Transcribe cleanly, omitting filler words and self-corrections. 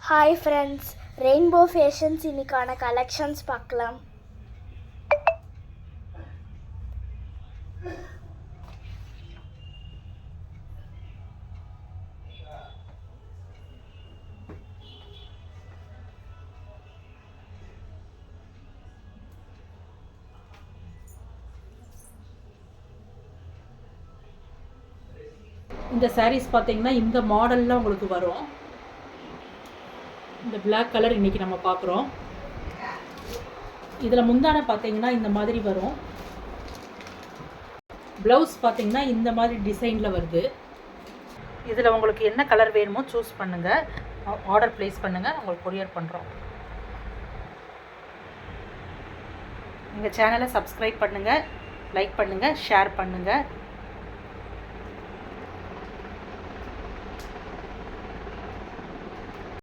Hi friends, rainbow fashions இன்னைக்கான collections பார்க்கலாம். இந்த சாரீஸ் பார்த்தீங்கன்னா இந்த மாடலில் உங்களுக்கு வரும். இந்த பிளாக் கலர் இன்றைக்கி நம்ம பார்க்குறோம். இதில் முந்தான பார்த்தீங்கன்னா இந்த மாதிரி வரும். ப்ளவுஸ் பார்த்தீங்கன்னா இந்த மாதிரி டிசைனில் வருது. இதில் உங்களுக்கு என்ன கலர் வேணுமோ சூஸ் பண்ணுங்கள், ஆர்டர் ப்ளேஸ் பண்ணுங்கள், உங்களுக்கு கொரியர் பண்ணுறோம். எங்கள் சேனலை சப்ஸ்கிரைப் பண்ணுங்கள், லைக் பண்ணுங்கள், ஷேர் பண்ணுங்கள்.